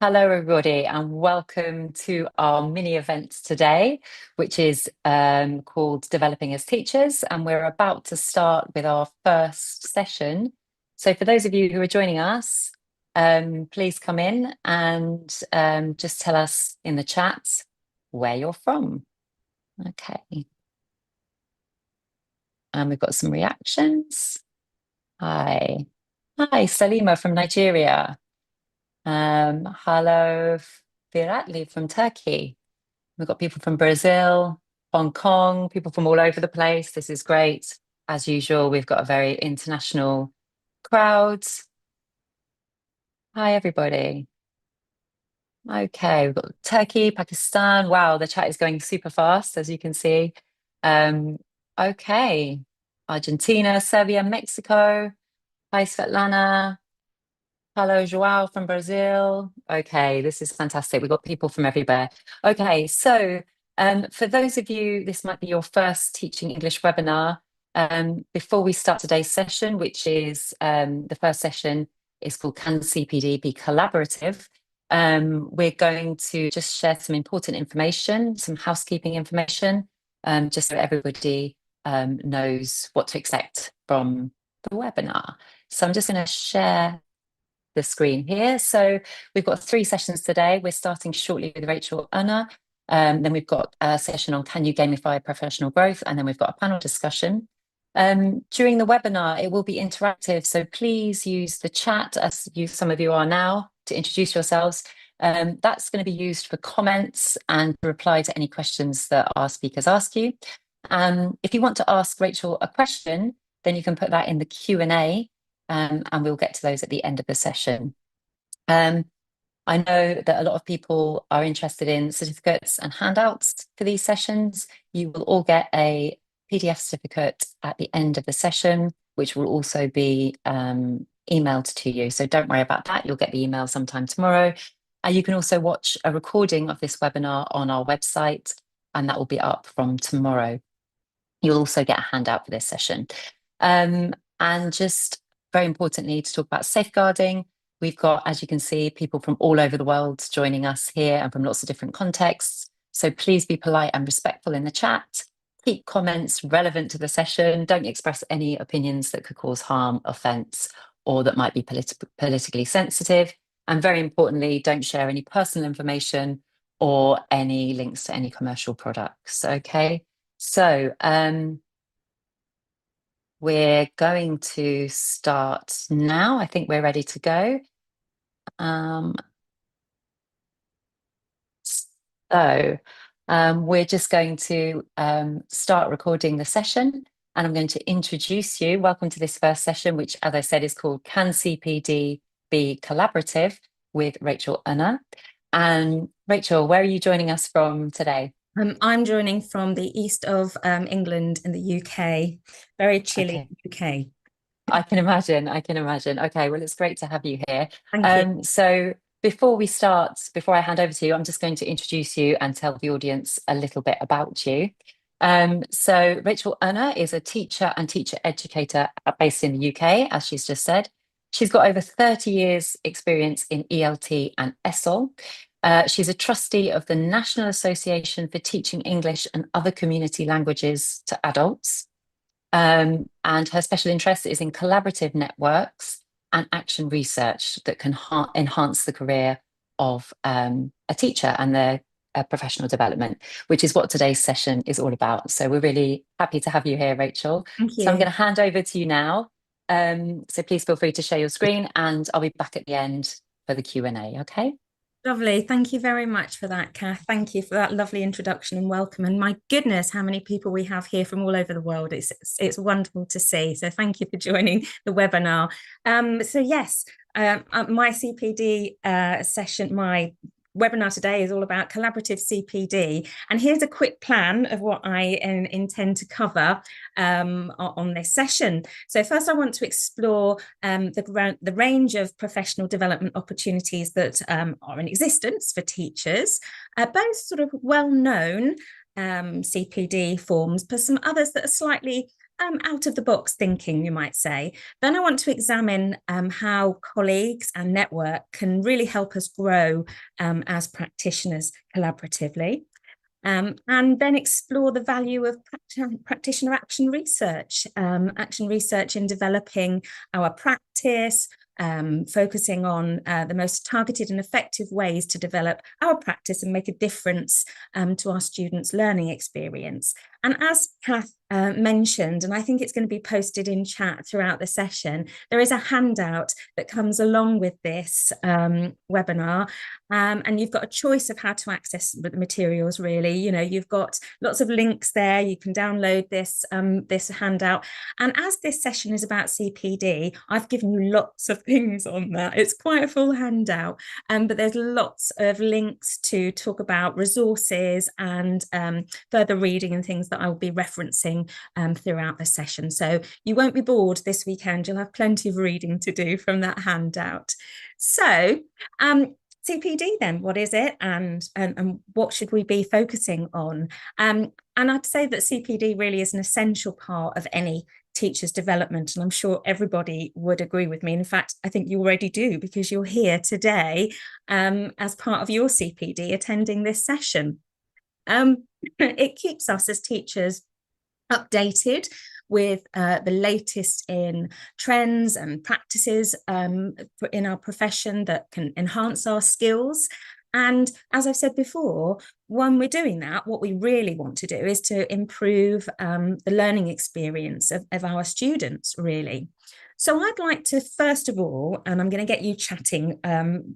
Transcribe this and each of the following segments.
Hello, everybody, and welcome to our mini event today, which is called Developing as Teachers. And we're about to start with our first session. So for those of you who are joining us, please come in and just tell us in the chat where you're from. Okay. And we've got some reactions. Hi. Hi, Salima from Nigeria. Hello, Firatli from Turkey. We've got people from Brazil, Hong Kong, people from all over the place. This is great. As usual, we've got a very international crowd. Hi, everybody. Okay, we've got Turkey, Pakistan. Wow, the chat is going super fast, as you can see. Okay, Argentina, Serbia, Mexico. Hi, Svetlana. Hello, Joao from Brazil. Okay, this is fantastic. We've got people from everywhere. Okay, so for those of you, this might be your first Teaching English webinar. Before we start today's session, which is the first session is called Can CPD Be Collaborative? We're going to just share some important information, some housekeeping information, just so everybody knows what to expect from the webinar. So I'm just going to share the screen here. So we've got 3 sessions today. We're starting shortly with Rachel Unna. Then we've got a session on Can You Gamify Professional Growth? And then we've got a panel discussion. During the webinar, it will be interactive. So please use the chat, as some of you are now, to introduce yourselves. That's going to be used for comments and to reply to any questions that our speakers ask you. If you want to ask Rachel a question, then you can put that in the Q&A. And we'll get to those at the end of the session. I know that a lot of people are interested in certificates and handouts for these sessions. You will all get a PDF certificate at the end of the session, which will also be emailed to you. So don't worry about that. You'll get the email sometime tomorrow. You can also watch a recording of this webinar on our website, and that will be up from tomorrow. You'll also get a handout for this session. And just very importantly, to talk about safeguarding, we've got, as you can see, people from all over the world joining us here and from lots of different contexts. So please be polite and respectful in the chat. Keep comments relevant to the session. Don't express any opinions that could cause harm, offence, or that might be politically sensitive. And very importantly, don't share any personal information or any links to any commercial products. Okay, so we're going to start now. I think we're ready to go. We're just going to start recording the session, and I'm going to introduce you. Welcome to this first session, which, as I said, is called Can CPD Be Collaborative with Rachel Unna. And Rachel, where are you joining us from today? I'm joining from the east of England in the UK. Very chilly UK. I can imagine. I can imagine. Okay, well, it's great to have you here. Thank you. So before we start, before I hand over to you, I'm just going to introduce you and tell the audience a little bit about you. So Rachel Unna is a teacher and teacher educator based in the UK, as she's just said. She's got over 30 years experience in ELT and ESOL. She's a trustee of the National Association for Teaching English and Other Community Languages to Adults. And her special interest is in collaborative networks and action research that can enhance the career of a teacher and their professional development, which is what today's session is all about. So we're really happy to have you here, Rachel. Thank you. So I'm going to hand over to you now. So please feel free to share your screen, and I'll be back at the end for the Q&A, okay? Lovely. Thank you very much for that, Kath. Thank you for that lovely introduction and welcome. And my goodness, how many people we have here from all over the world. It's wonderful to see. So thank you for joining the webinar. So yes, my CPD session, my webinar today is all about collaborative CPD. And here's a quick plan of what I intend to cover on this session. So first I want to explore the range of professional development opportunities that are in existence for teachers, both sort of well-known CPD forms, but some others that are slightly out of the box thinking, you might say. Then I want to examine how colleagues and network can really help us grow as practitioners collaboratively. And then explore the value of practitioner action research in developing our practice, focusing on the most targeted and effective ways to develop our practice and make a difference to our students' learning experience. And as Kath mentioned, and I think it's going to be posted in chat throughout the session, there is a handout that comes along with this webinar. And you've got a choice of how to access the materials, really. You know, you've got lots of links there. You can download this, this handout. And as this session is about CPD, I've given you lots of things on that. It's quite a full handout, but there's lots of links to talk about resources and further reading and things that I will be referencing throughout the session. So you won't be bored this weekend. You'll have plenty of reading to do from that handout. So CPD then, what is it, and what should we be focusing on? And I'd say that CPD really is an essential part of any teacher's development, and I'm sure everybody would agree with me. In fact, I think you already do, because you're here today as part of your CPD attending this session. It keeps us as teachers updated with the latest in trends and practices in our profession that can enhance our skills. And as I've said before, when we're doing that, what we really want to do is to improve the learning experience of our students, really. So I'd like to, first of all, and I'm going to get you chatting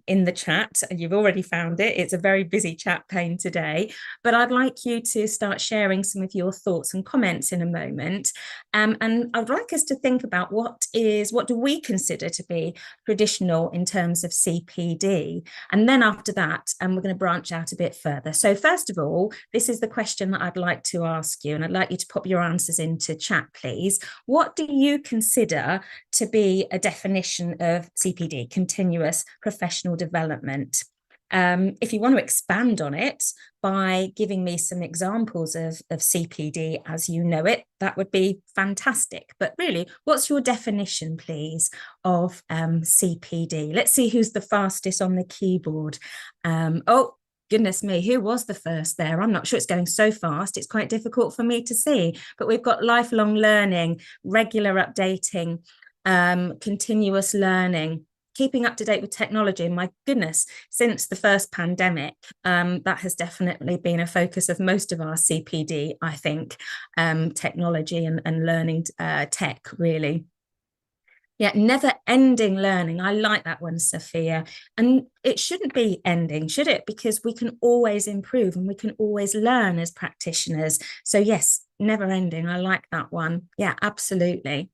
in the chat. You've already found it. It's a very busy chat pane today, but I'd like you to start sharing some of your thoughts and comments in a moment. And I'd like us to think about what do we consider to be traditional in terms of CPD? And then after that, we're going to branch out a bit further. So first of all, this is the question that I'd like to ask you, and I'd like you to pop your answers into chat, please. What do you consider to be a definition of CPD, continuous professional development? If you want to expand on it by giving me some examples of CPD as you know it, that would be fantastic. But really, what's your definition, please, of CPD? Let's see who's the fastest on the keyboard. Oh, goodness me, who was the first there? I'm not sure, it's going so fast. It's quite difficult for me to see. But we've got lifelong learning, regular updating, continuous learning, keeping up to date with technology. My goodness, since the first pandemic, that has definitely been a focus of most of our CPD, I think, technology and learning tech, really. Yeah, never ending learning. I like that one, Sophia. And it shouldn't be ending, should it? Because we can always improve and we can always learn as practitioners. So yes, never ending. I like that one. Yeah, absolutely.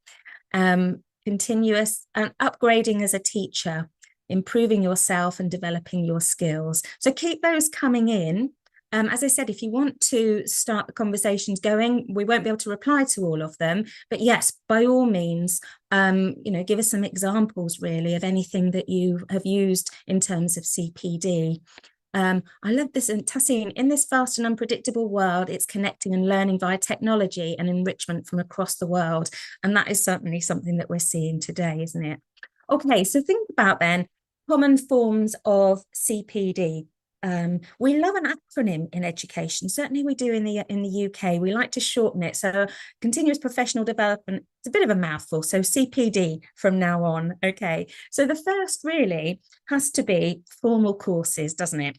Continuous and upgrading as a teacher, improving yourself and developing your skills. So keep those coming in. As I said, if you want to start the conversations going, we won't be able to reply to all of them. But yes, by all means, give us some examples, really, of anything that you have used in terms of CPD. I love this, and Tassine, in this fast and unpredictable world, it's connecting and learning via technology and enrichment from across the world. And that is certainly something that we're seeing today, isn't it? Okay, so think about then common forms of CPD. We love an acronym in education. Certainly we do in the UK. We like to shorten it. So continuous professional development, it's a bit of a mouthful. So CPD from now on. Okay. So the first really has to be formal courses, doesn't it?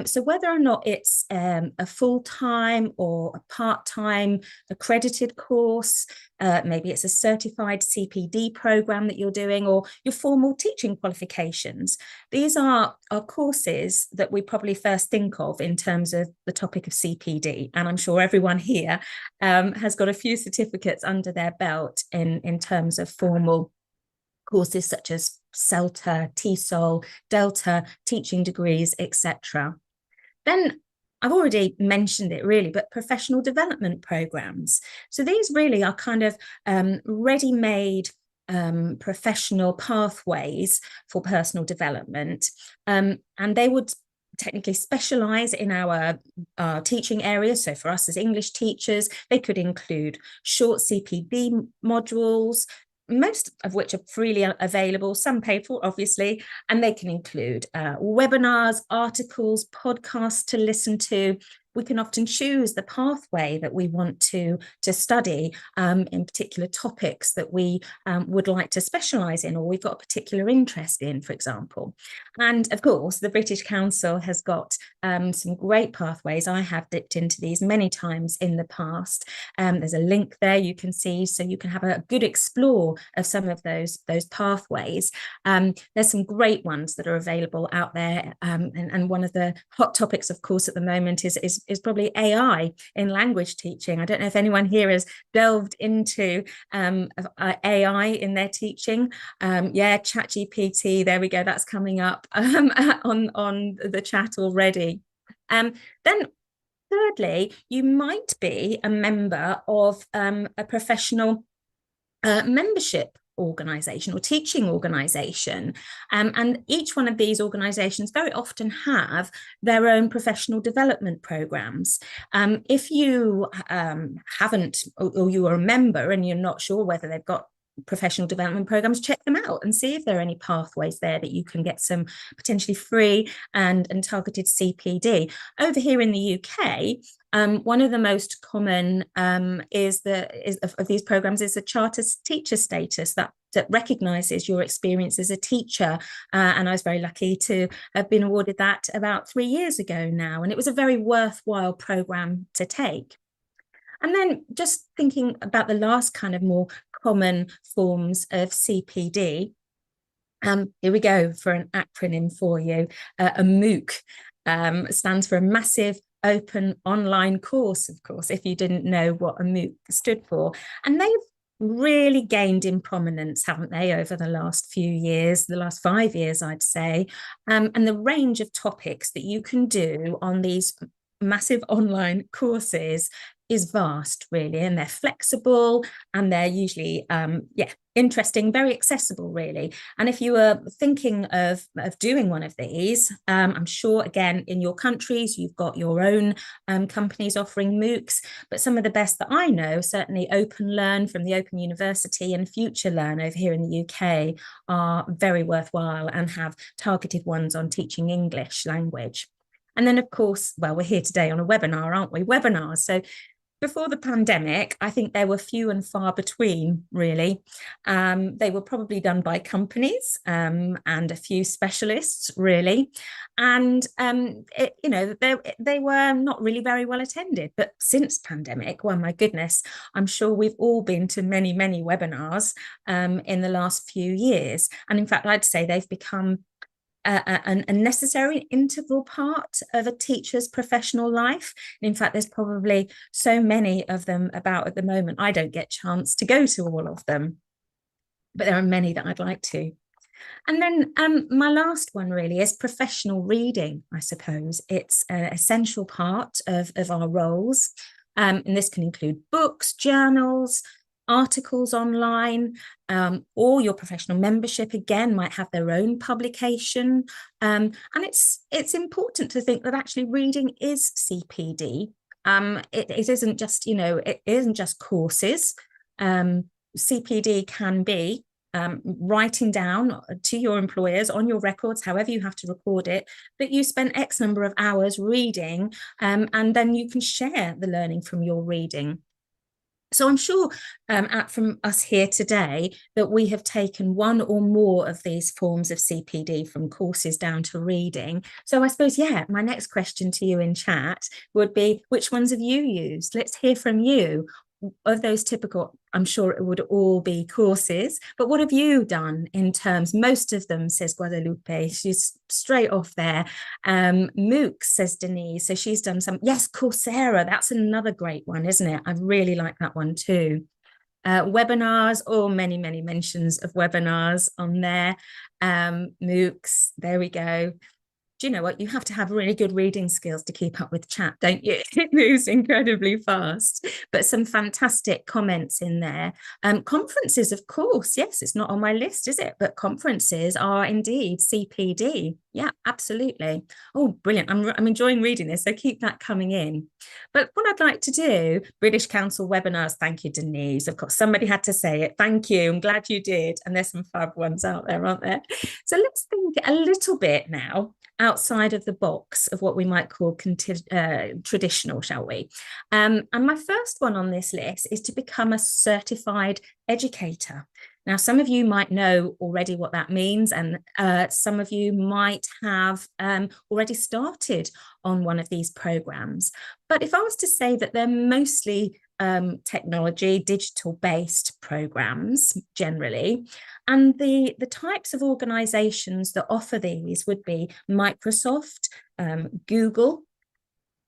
So whether or not it's a full-time or a part-time accredited course, maybe it's a certified CPD program that you're doing, or your formal teaching qualifications. These are courses that we probably first think of in terms of the topic of CPD. And I'm sure everyone here has got a few certificates under their belt in terms of formal courses such as CELTA, TESOL, Delta, teaching degrees, etc. Then I've already mentioned it really, but professional development programs. So these really are kind of ready-made professional pathways for personal development. And they would technically specialize in our teaching areas. So for us as English teachers, they could include short CPD modules, most of which are freely available, some paid for, obviously, and they can include webinars, articles, podcasts to listen to. We can often choose the pathway that we want to study in particular topics that we would like to specialise in, or we've got a particular interest in, for example. And of course, the British Council has got some great pathways. I have dipped into these many times in the past. There's a link there you can see, so you can have a good explore of some of those pathways. There's some great ones that are available out there, and one of the hot topics, of course, at the moment is probably AI in language teaching. I don't know if anyone here has delved into AI in their teaching. Yeah, ChatGPT, there we go, that's coming up on the chat already. Then thirdly, you might be a member of a professional membership organization or teaching organization, and each one of these organizations very often have their own professional development programs. If you haven't, or you are a member and you're not sure whether they've got professional development programs, check them out and see if there are any pathways there that you can get some potentially free and targeted CPD. Over here in the UK, one of the most common of these programs is a charter teacher status that recognises your experience as a teacher. And I was very lucky to have been awarded that about 3 years ago now. And it was a very worthwhile programme to take. And then just thinking about the last kind of more common forms of CPD, here we go for an acronym for you. A MOOC stands for a massive open online course, of course, if you didn't know what a MOOC stood for. And they've really gained in prominence, haven't they, over the last few years, the last 5 years, I'd say. And the range of topics that you can do on these massive online courses is vast, really, and they're flexible and they're usually interesting, very accessible, really. And if you are thinking of doing one of these, I'm sure, again, in your countries, you've got your own companies offering MOOCs, but some of the best that I know, certainly Open Learn from the Open University and Future Learn over here in the UK, are very worthwhile and have targeted ones on teaching English language. And then, of course, well, we're here today on a webinar, aren't we? Webinars. So before the pandemic, I think there were few and far between, really. They were probably done by companies and a few specialists, really. And, they were not really very well attended. But since pandemic, well, my goodness, I'm sure we've all been to many, many webinars in the last few years. And in fact, I'd say they've become a necessary integral part of a teacher's professional life. In fact, there's probably so many of them about at the moment. I don't get a chance to go to all of them, but there are many that I'd like to. And then my last one really is professional reading, I suppose. It's an essential part of our roles. And this can include books, journals, articles online, or your professional membership again might have their own publication. And it's important to think that actually reading is CPD. It isn't just, it isn't just courses. CPD can be writing down to your employers on your records, however you have to record it, that you spent X number of hours reading, and then you can share the learning from your reading. So I'm sure from us here today that we have taken one or more of these forms of CPD, from courses down to reading. So I suppose, my next question to you in chat would be, which ones have you used? Let's hear from you. Of those typical, I'm sure it would all be courses, but what have you done in terms? Most of them, says Guadalupe, she's straight off there. MOOC, says Denise, so she's done some. Yes, Coursera, that's another great one, isn't it? I really like that one too. Webinars, many mentions of webinars on there. MOOCs, there we go. Do you know what? You have to have really good reading skills to keep up with chat, don't you? It moves incredibly fast. But some fantastic comments in there. Conferences, of course. Yes, it's not on my list, is it? But conferences are indeed CPD. Yeah, absolutely. Oh, brilliant. I'm enjoying reading this, so keep that coming in. But what I'd like to do, British Council webinars, thank you, Denise. Of course, somebody had to say it. Thank you. I'm glad you did. And there's some fab ones out there, aren't there? So let's think a little bit now outside of the box of what we might call traditional, shall we? And my first one on this list is to become a certified educator. Now, some of you might know already what that means, and some of you might have already started on one of these programs. But if I was to say that they're mostly technology, digital-based programs generally, and the types of organizations that offer these would be Microsoft, Google,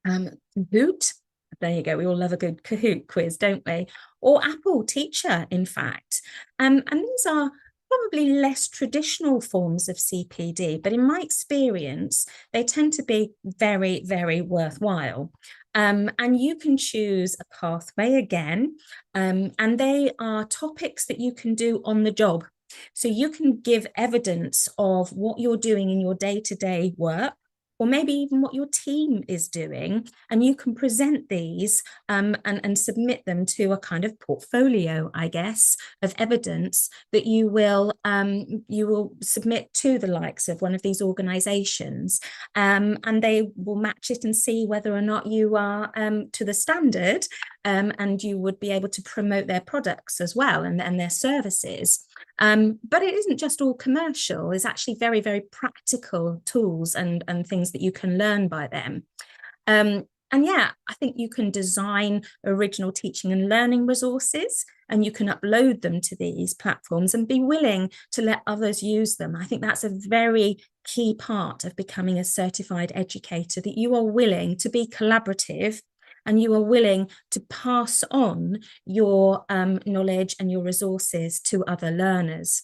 Kahoot. There you go. We all love a good Kahoot quiz, don't we? Or Apple Teacher, in fact. And these are probably less traditional forms of CPD, but in my experience, they tend to be very, very worthwhile. And you can choose a pathway again, and they are topics that you can do on the job. So you can give evidence of what you're doing in your day-to-day work, or maybe even what your team is doing, and you can present these and submit them to a kind of portfolio, I guess, of evidence that you will submit to the likes of one of these organizations, and they will match it and see whether or not you are to the standard, and you would be able to promote their products as well, and their services. But it isn't just all commercial. There's actually very, very practical tools and things that you can learn by them. And yeah, I think you can design original teaching and learning resources, and you can upload them to these platforms and be willing to let others use them. I think that's a very key part of becoming a certified educator, that you are willing to be collaborative and you are willing to pass on your knowledge and your resources to other learners.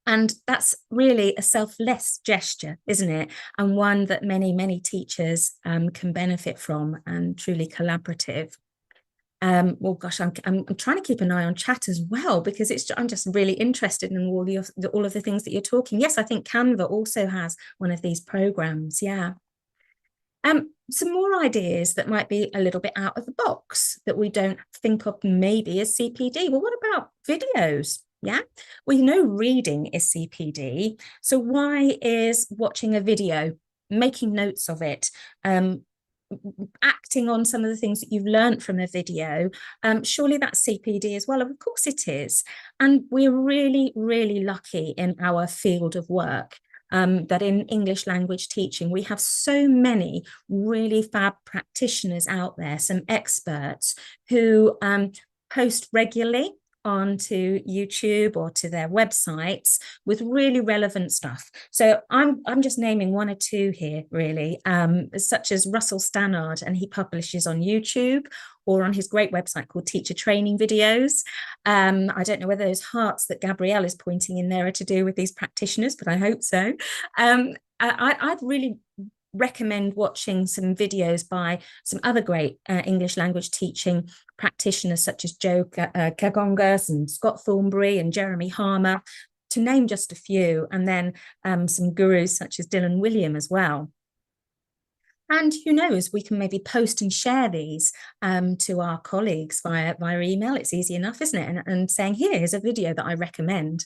And that's really a selfless gesture, isn't it? And one that many, many teachers can benefit from, and truly collaborative. Well, gosh, I'm trying to keep an eye on chat as well, because I'm just really interested in all of the things that you're talking. Yes, I think Canva also has one of these programs. Yeah. Some more ideas that might be a little bit out of the box that we don't think of maybe as CPD. Well, what about videos? Yeah, well, you know, reading is CPD. So why is watching a video, making notes of it, acting on some of the things that you've learned from a video, surely that's CPD as well? Of course it is. And we're really, really lucky in our field of work, that in English language teaching, we have so many really fab practitioners out there, some experts who post regularly onto YouTube or to their websites with really relevant stuff. So I'm just naming one or two here, really, such as Russell Stannard, and he publishes on YouTube or on his great website called Teacher Training Videos. I don't know whether those hearts that Gabrielle is pointing in there are to do with these practitioners, but I hope so. I'd really recommend watching some videos by some other great English language teaching practitioners, such as Joe Kagongas and Scott Thornbury and Jeremy Harmer, to name just a few, and then some gurus such as Dylan William as well. And who knows, we can maybe post and share these to our colleagues via email. It's easy enough, isn't it? And saying, here's a video that I recommend.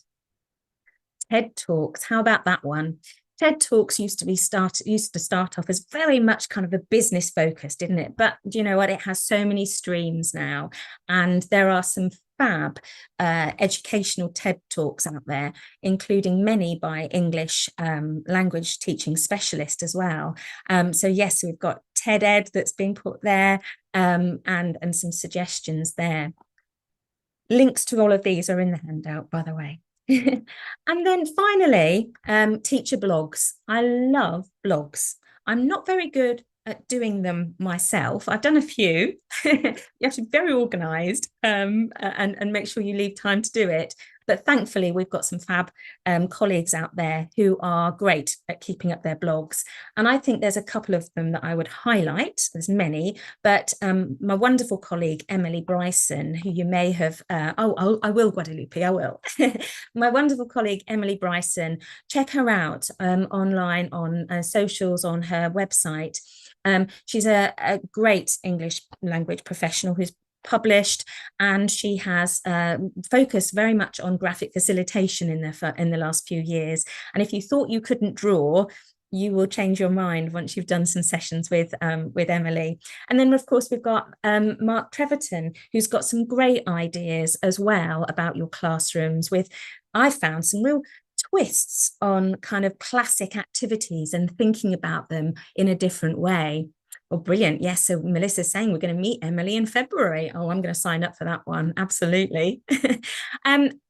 TED Talks, how about that one? TED Talks used to start off as very much kind of a business focused, didn't it? But you know what? It has so many streams now, and there are some fab educational TED Talks out there, including many by English language teaching specialists as well. So yes, we've got TED Ed that's been put there, and some suggestions there. Links to all of these are in the handout, by the way. And then finally, teacher blogs. I love blogs. I'm not very good at doing them myself. I've done a few. You have to be very organized, and make sure you leave time to do it. But thankfully, we've got some fab colleagues out there who are great at keeping up their blogs. And I think there's a couple of them that I would highlight. There's many, but my wonderful colleague, Emily Bryson, who you may have, I will, Guadalupe, I will. My wonderful colleague, Emily Bryson, check her out online on socials, on her website. She's a great English language professional who's published, and she has focused very much on graphic facilitation in the last few years. And if you thought you couldn't draw, you will change your mind once you've done some sessions with Emily. And then, of course, we've got Mark Treverton, who's got some great ideas as well about your classrooms with, I found some real twists on kind of classic activities and thinking about them in a different way. Oh, brilliant. Yes. So Melissa's saying we're going to meet Emily in February. Oh, I'm going to sign up for that one. Absolutely.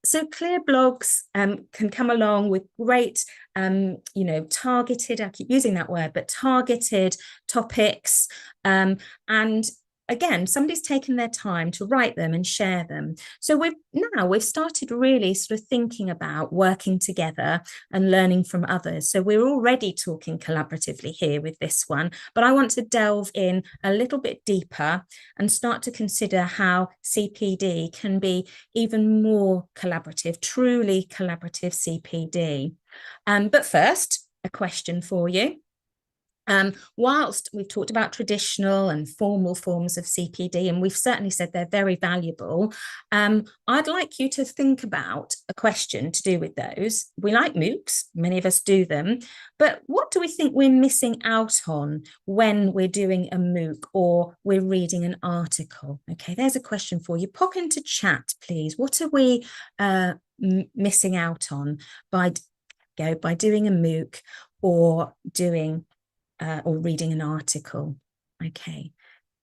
So clear blogs can come along with great, targeted, I keep using that word, but targeted topics. And again, somebody's taken their time to write them and share them. So we've started really sort of thinking about working together and learning from others. So we're already talking collaboratively here with this one, but I want to delve in a little bit deeper and start to consider how CPD can be even more collaborative, truly collaborative CPD. But first, a question for you. Whilst we've talked about traditional and formal forms of CPD, and we've certainly said they're very valuable, I'd like you to think about a question to do with those. We like MOOCs, many of us do them, but what do we think we're missing out on when we're doing a MOOC or we're reading an article? Okay, there's a question for you. Pop into chat, please. What are we missing out on by doing a MOOC or doing or reading an article? Okay,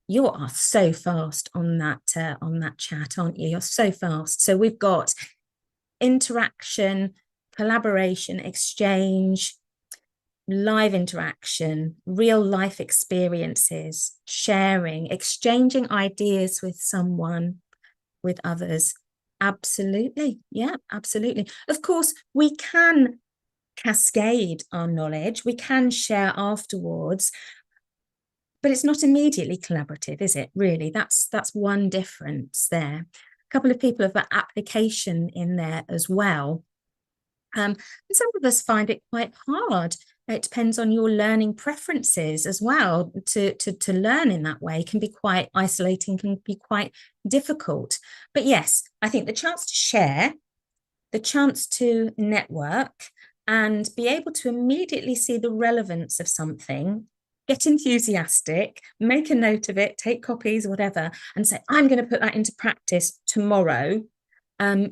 you are so fast on that chat, aren't you? You're so fast. So we've got interaction, collaboration, exchange, live interaction, real life experiences, sharing, exchanging ideas with someone, with others. Absolutely. Yeah, absolutely. Of course, we can cascade our knowledge, we can share afterwards, but it's not immediately collaborative, is it? Really, that's one difference there. A couple of people have got application in there as well. And some of us find it quite hard. It depends on your learning preferences as well. To learn in that way can be quite isolating, can be quite difficult. But yes, I think the chance to share, the chance to network, and be able to immediately see the relevance of something, get enthusiastic, make a note of it, take copies, whatever, and say, I'm going to put that into practice tomorrow,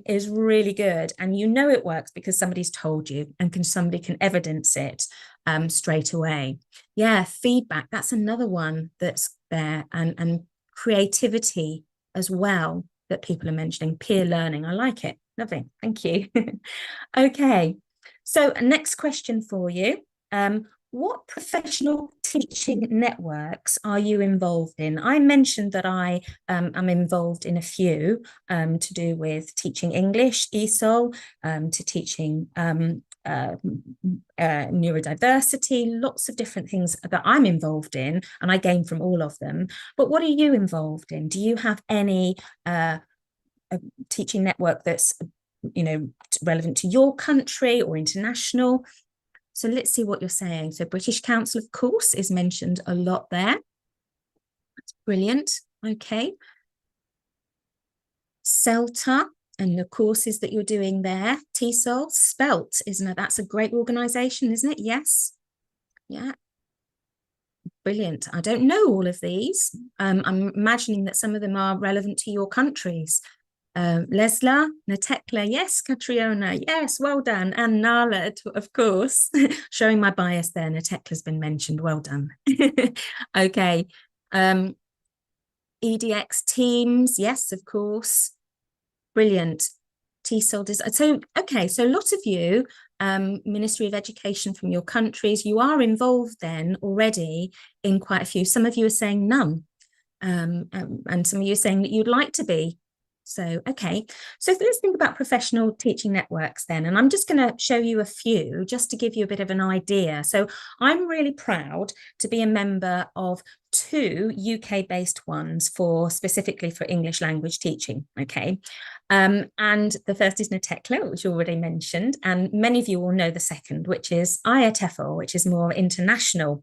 is really good. And you know it works because somebody's told you, and somebody can evidence it straight away. Yeah, feedback, that's another one that's there, and creativity as well that people are mentioning, peer learning. I like it. Lovely. Thank you. Okay. So next question for you. What professional teaching networks are you involved in? I mentioned that I am involved in a few to do with teaching English, ESOL, to teaching neurodiversity, lots of different things that I'm involved in, and I gain from all of them. But what are you involved in? Do you have any teaching network that's relevant to your country or international? So let's see what you're saying. So British Council, of course, is mentioned a lot there. That's brilliant. Okay. CELTA and the courses that you're doing there. TESOL, SPELT, isn't it? That's a great organization, isn't it? Yes. Yeah. Brilliant. I don't know all of these. I'm imagining that some of them are relevant to your countries. Lesla, Natekla, yes, Catriona, yes, well done. And Nala, of course, showing my bias there. Natekla's been mentioned, well done. Okay. EDX teams, yes, of course. Brilliant. TESOL. So, okay, so a lot of you, Ministry of Education from your countries, you are involved then already in quite a few. Some of you are saying none. And some of you are saying that you'd like to be. So, okay. So let's think about professional teaching networks then. And I'm just going to show you a few just to give you a bit of an idea. So I'm really proud to be a member of two UK-based ones for specifically for English language teaching. Okay. And the first is NATECLA, which you already mentioned. And many of you will know the second, which is IATEFL, which is more international.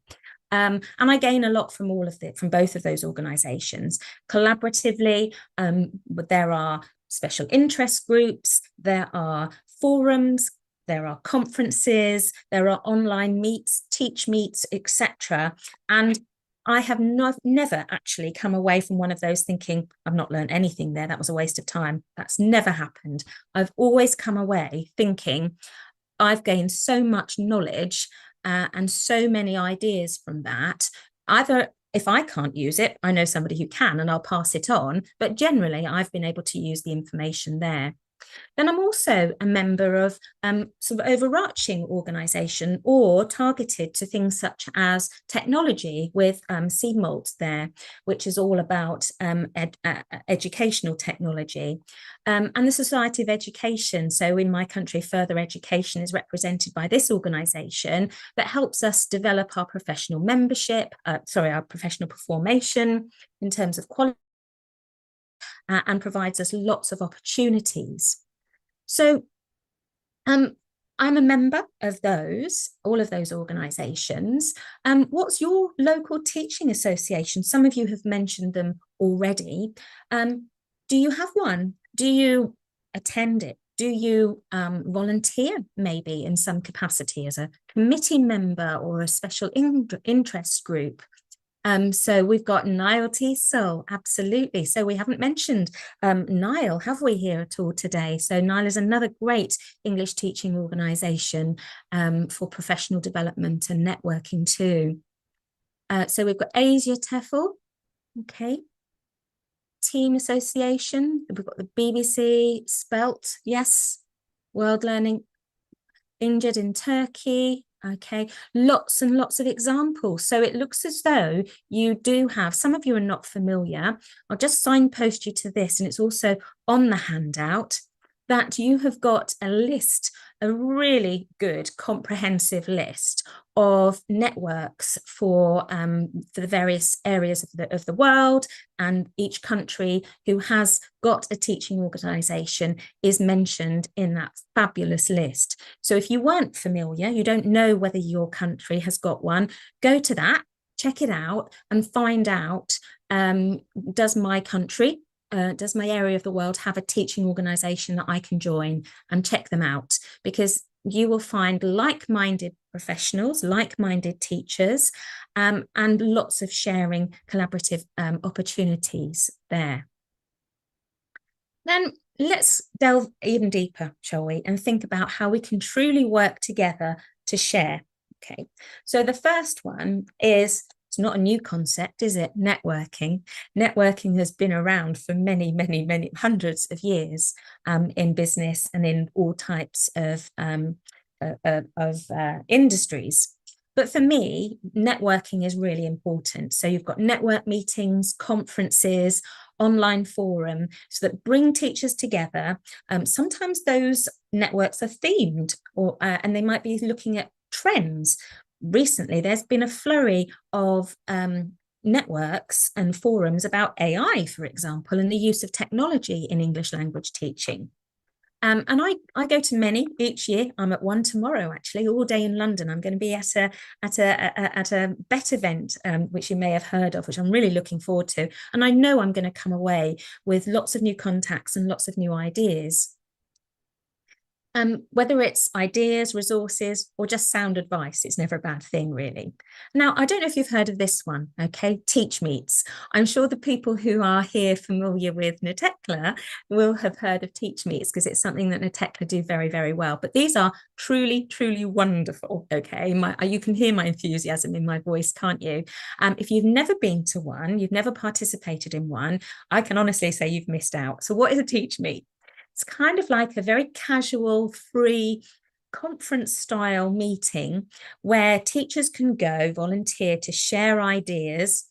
And I gain a lot from from both of those organizations. Collaboratively, there are special interest groups, there are forums, there are conferences, there are online meets, teach meets, etc. And I have never actually come away from one of those thinking, I've not learned anything there. That was a waste of time. That's never happened. I've always come away thinking, I've gained so much knowledge and so many ideas from that. Either if I can't use it, I know somebody who can and I'll pass it on. But generally, I've been able to use the information there. Then I'm also a member of sort of overarching organisation or targeted to things such as technology with CMALT there, which is all about educational technology. And the Society of Education. So in my country, further education is represented by this organisation that helps us develop our professional membership, our professional formation in terms of quality, and provides us lots of opportunities. So I'm a member of all of those organisations. What's your local teaching association? Some of you have mentioned them already. Do you have one? Do you attend it? Do you volunteer maybe in some capacity as a committee member or a special interest group? So we've got Niall Teasel, absolutely. So we haven't mentioned Niall, have we, here at all today? So Niall is another great English teaching organisation for professional development and networking too. So we've got Asia TEFL, okay. Team Association, we've got the BBC, Spelt, yes. World Learning, Injured in Turkey, okay, lots and lots of examples. So it looks as though you do have, some of you are not familiar. I'll just signpost you to this, and it's also on the handout, that you have got a list, a really good comprehensive list of networks for the various areas of the world, and each country who has got a teaching organisation is mentioned in that fabulous list. So if you weren't familiar, you don't know whether your country has got one, go to that, check it out and find out, does my country, does my area of the world have a teaching organisation that I can join, and check them out, because you will find like-minded professionals, like-minded teachers, and lots of sharing collaborative opportunities there. Then let's delve even deeper, shall we, and think about how we can truly work together to share. Okay, so the first one is, it's not a new concept, is it? Networking. Networking has been around for many, many, many hundreds of years in business and in all types of industries. But for me, networking is really important. So you've got network meetings, conferences, online forum, so that bring teachers together. Sometimes those networks are themed, and they might be looking at trends. Recently, there's been a flurry of networks and forums about AI, for example, and the use of technology in English language teaching. And I go to many each year. I'm at one tomorrow, actually, all day in London. I'm going to be at a BET event, which you may have heard of, which I'm really looking forward to. And I know I'm going to come away with lots of new contacts and lots of new ideas. Whether it's ideas, resources, or just sound advice, it's never a bad thing, really. Now, I don't know if you've heard of this one, okay? Teach Meets. I'm sure the people who are here familiar with NATECLA will have heard of Teach Meets, because it's something that NATECLA do very, very well. But these are truly, truly wonderful, okay? You can hear my enthusiasm in my voice, can't you? If you've never been to one, you've never participated in one, I can honestly say you've missed out. So what is a Teach Meet? It's kind of like a very casual, free conference style meeting where teachers can go volunteer to share ideas,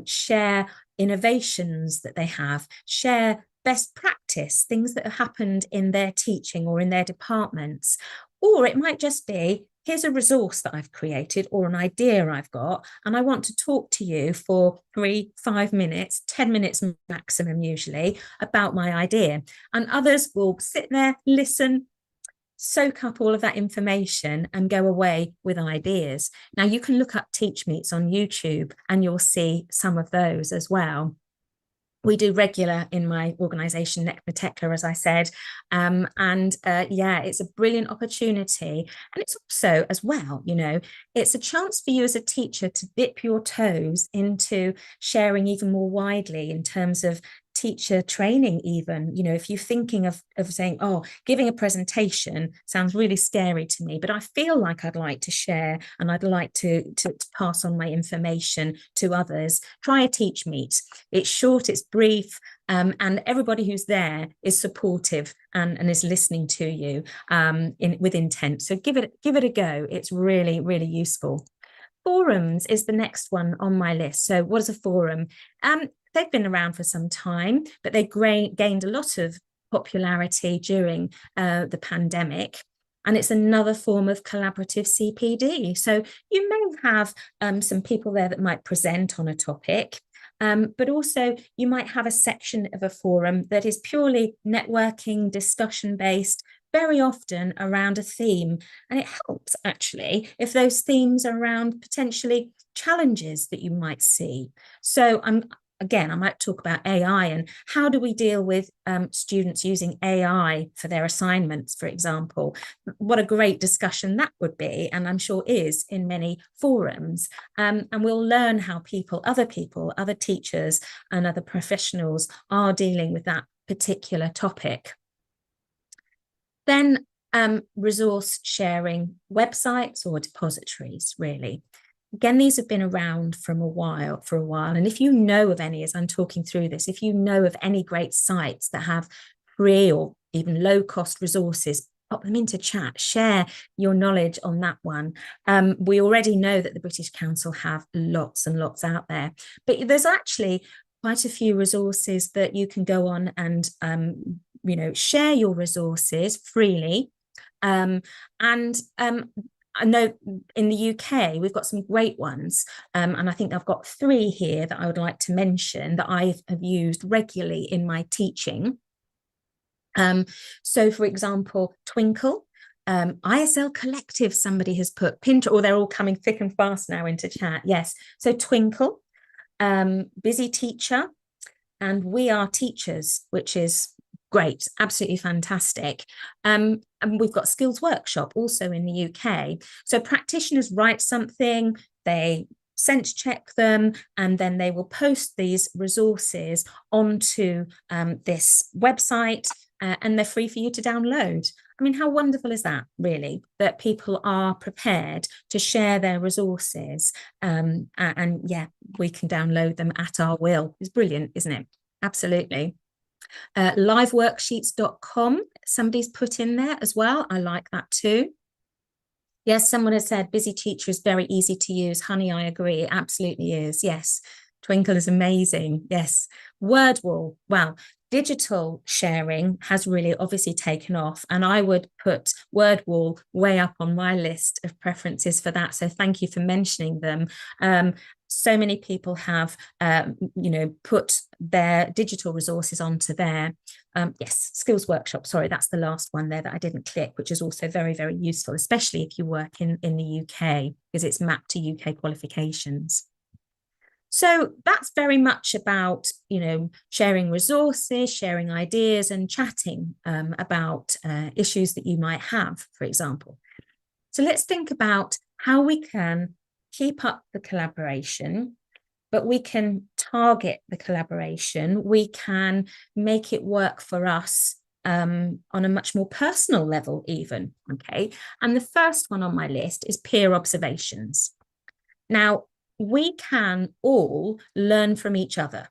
share innovations that they have, share best practice, things that have happened in their teaching or in their departments. Or it might just be, here's a resource that I've created or an idea I've got, and I want to talk to you for 3, 5 minutes, 10 minutes maximum usually, about my idea. And others will sit there, listen, soak up all of that information and go away with ideas. Now you can look up Teach Meets on YouTube and you'll see some of those as well. We do regular in my organization, Necmatecla, as I said. Yeah, it's a brilliant opportunity. And it's also, as well, it's a chance for you as a teacher to dip your toes into sharing even more widely in terms of teacher training. Even if you're thinking of saying, oh, giving a presentation sounds really scary to me, but I feel like I'd like to share and I'd like to pass on my information to others, try a Teach Meet. It's short, it's brief, and everybody who's there is supportive and is listening to you with intent. So give it a go. It's really, really useful. Forums is the next one on my list. So what is a forum? They've been around for some time, but they gained a lot of popularity during the pandemic. And it's another form of collaborative CPD. So you may have some people there that might present on a topic, but also you might have a section of a forum that is purely networking, discussion based, very often around a theme. And it helps actually if those themes are around potentially challenges that you might see. So I might talk about AI and how do we deal with students using AI for their assignments, for example. What a great discussion that would be, and I'm sure is in many forums. And we'll learn how other teachers and other professionals are dealing with that particular topic. Then resource sharing websites or depositories, really. Again, these have been around for a while. And if you know of any, as I'm talking through this, if you know of any great sites that have free or even low-cost resources, pop them into chat, share your knowledge on that one. We already know that the British Council have lots and lots out there, but there's actually quite a few resources that you can go on and share your resources freely. I know in the UK, we've got some great ones. And I think I've got 3 here that I would like to mention that I have used regularly in my teaching. So for example, Twinkle, ISL Collective, somebody has put Pinterest, or they're all coming thick and fast now into chat. Yes. So Twinkle, Busy Teacher, and We Are Teachers, which is great, absolutely fantastic. And we've got Skills Workshop also in the UK. So practitioners write something, they sense check them, and then they will post these resources onto this website, and they're free for you to download. I mean, how wonderful is that, really, that people are prepared to share their resources, and yeah, we can download them at our will. It's brilliant, isn't it? Absolutely. Liveworksheets.com, somebody's put in there as well. I like that too. Yes, someone has said Busy Teacher is very easy to use. Honey, I agree. It absolutely is. Yes. Twinkle is amazing. Yes. Wordwall. Well, digital sharing has really obviously taken off, and I would put Wordwall way up on my list of preferences for that. So thank you for mentioning them. So many people have, put their digital resources onto there. Yes, Skills Workshop, sorry, that's the last one there that I didn't click, which is also very, very useful, especially if you work in the UK, because it's mapped to UK qualifications. So that's very much about, sharing resources, sharing ideas, and chatting about issues that you might have, for example. So let's think about how we can keep up the collaboration, but we can target the collaboration. We can make it work for us on a much more personal level even, okay? And the first one on my list is peer observations. Now, we can all learn from each other.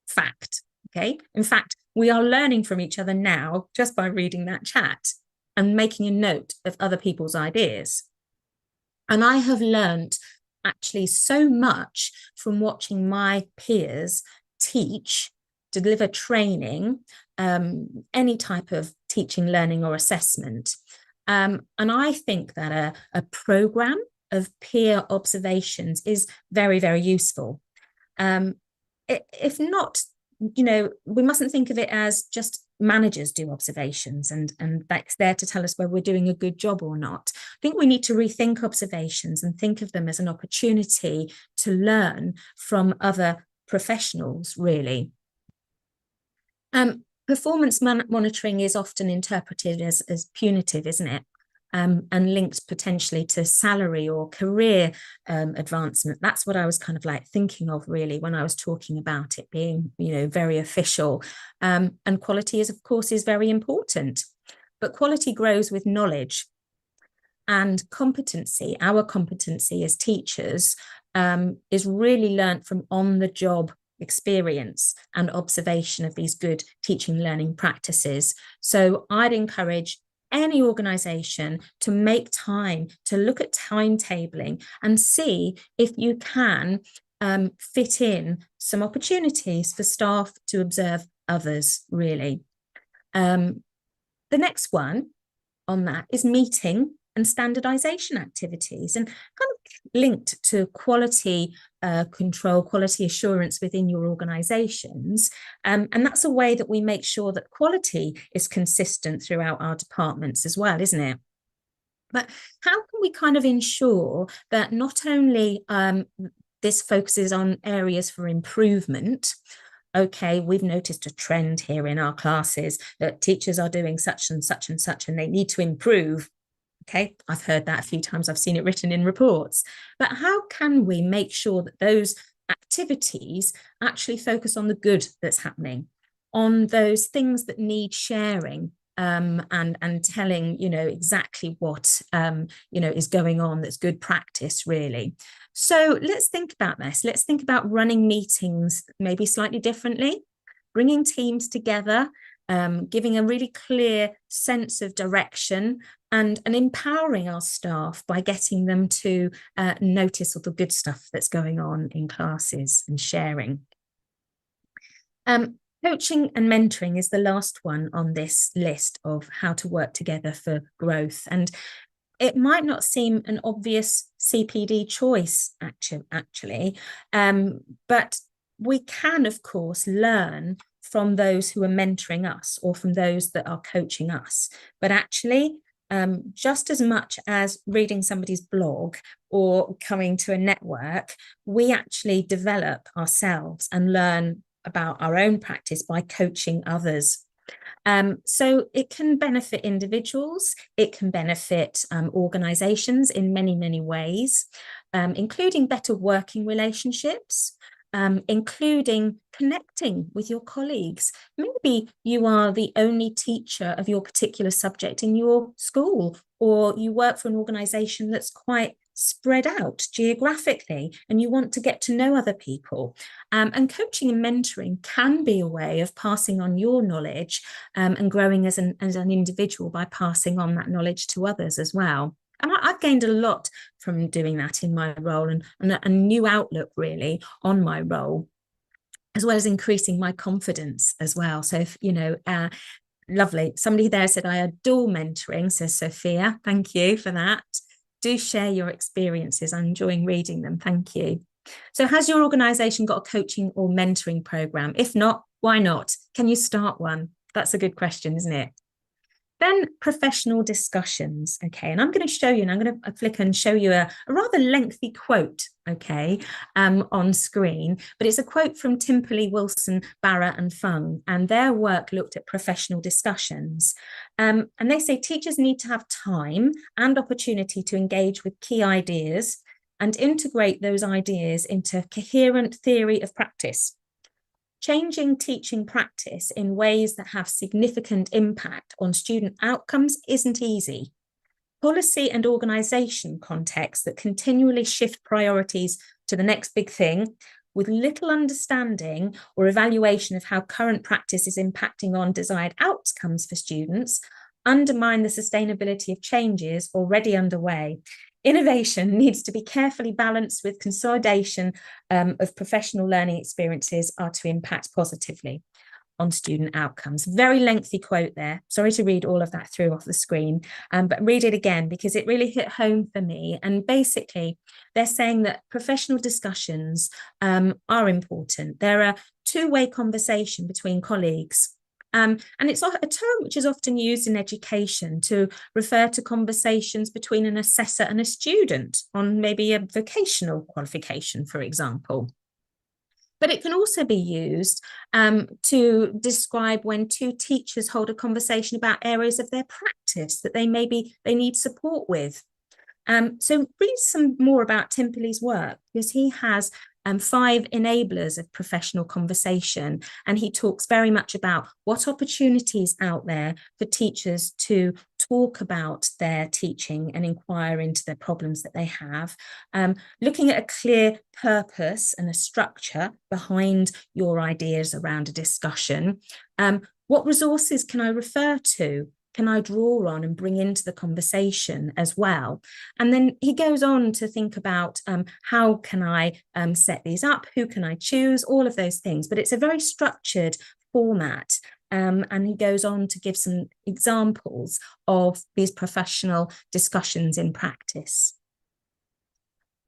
Fact, okay? In fact, we are learning from each other now just by reading that chat and making a note of other people's ideas. And I have learned actually so much from watching my peers teach deliver training, any type of teaching, learning, or assessment. And I think that a program of peer observations is very, very useful. If not, we mustn't think of it as just managers do observations and that's there to tell us whether we're doing a good job or not. I think we need to rethink observations and think of them as an opportunity to learn from other professionals, really. Performance monitoring is often interpreted as punitive, isn't it? And linked potentially to salary or career advancement. That's what I was kind of like thinking of really when I was talking about it being, very official. And quality is, of course, is very important. But quality grows with knowledge and competency. Our competency as teachers is really learnt from on-the-job experience and observation of these good teaching learning practices. So I'd encourage any organization to make time to look at timetabling and see if you can fit in some opportunities for staff to observe others, really. The next one on that is meeting and standardization activities, and kind of linked to quality control, quality assurance within your organizations. And that's a way that we make sure that quality is consistent throughout our departments as well, isn't it? But how can we kind of ensure that not only this focuses on areas for improvement? Okay, we've noticed a trend here in our classes that teachers are doing such and such and such, and they need to improve. Okay, I've heard that a few times. I've seen it written in reports. But how can we make sure that those activities actually focus on the good that's happening, on those things that need sharing, and telling, exactly what, is going on that's good practice, really. So let's think about this. Let's think about running meetings maybe slightly differently, bringing teams together, giving a really clear sense of direction and empowering our staff by getting them to notice all the good stuff that's going on in classes and sharing. Coaching and mentoring is the last one on this list of how to work together for growth. And it might not seem an obvious CPD choice, actually, but we can, of course, learn from those who are mentoring us or from those that are coaching us. But actually, just as much as reading somebody's blog or coming to a network, we actually develop ourselves and learn about our own practice by coaching others. So it can benefit individuals, it can benefit organizations in many, many ways, including better working relationships, including connecting with your colleagues. Maybe you are the only teacher of your particular subject in your school, or you work for an organization that's quite spread out geographically and you want to get to know other people. And coaching and mentoring can be a way of passing on your knowledge and growing as an individual by passing on that knowledge to others as well. And I've gained a lot from doing that in my role and a new outlook really on my role, as well as increasing my confidence as well. So, if, lovely. Somebody there said, I adore mentoring, says Sophia. Thank you for that. Do share your experiences. I'm enjoying reading them. Thank you. So has your organization got a coaching or mentoring program? If not, why not? Can you start one? That's a good question, isn't it? Then professional discussions, okay, and I'm going to show you, and I'm going to flick and show you a rather lengthy quote, okay, on screen, but it's a quote from Timperley, Wilson, Barra and Fung, and their work looked at professional discussions. And they say teachers need to have time and opportunity to engage with key ideas and integrate those ideas into coherent theory of practice. Changing teaching practice in ways that have significant impact on student outcomes isn't easy. Policy and organisation contexts that continually shift priorities to the next big thing with little understanding or evaluation of how current practice is impacting on desired outcomes for students undermine the sustainability of changes already underway. Innovation needs to be carefully balanced with consolidation of professional learning experiences are to impact positively. on student outcomes. Very lengthy quote there. Sorry to read all of that through off the screen, but read it again because it really hit home for me. And basically, they're saying that professional discussions are important. They're a two-way conversation between colleagues. And it's a term which is often used in education to refer to conversations between an assessor and a student on maybe a vocational qualification, for example. But it can also be used to describe when two teachers hold a conversation about areas of their practice that they need support with. So read some more about Tim Pilley's work, because he has 5 enablers of professional conversation, and he talks very much about what opportunities out there for teachers to talk about their teaching and inquire into the problems that they have, looking at a clear purpose and a structure behind your ideas around a discussion. What resources can I refer to? Can I draw on and bring into the conversation as well? And then he goes on to think about how can I set these up? Who can I choose? All of those things. But it's a very structured format. And he goes on to give some examples of these professional discussions in practice.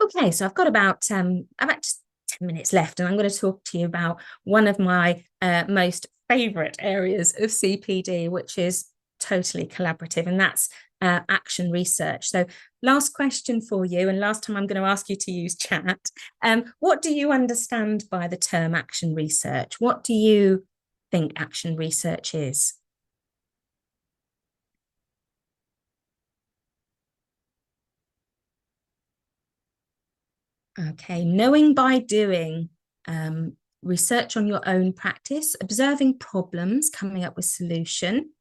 Okay, so I've got about 10 minutes left, and I'm going to talk to you about one of my most favourite areas of CPD, which is totally collaborative, and that's action research. So last question for you, and last time I'm going to ask you to use chat. What do you understand by the term action research? What do you think action research is? Okay, knowing by doing, research on your own practice, observing problems, coming up with solution.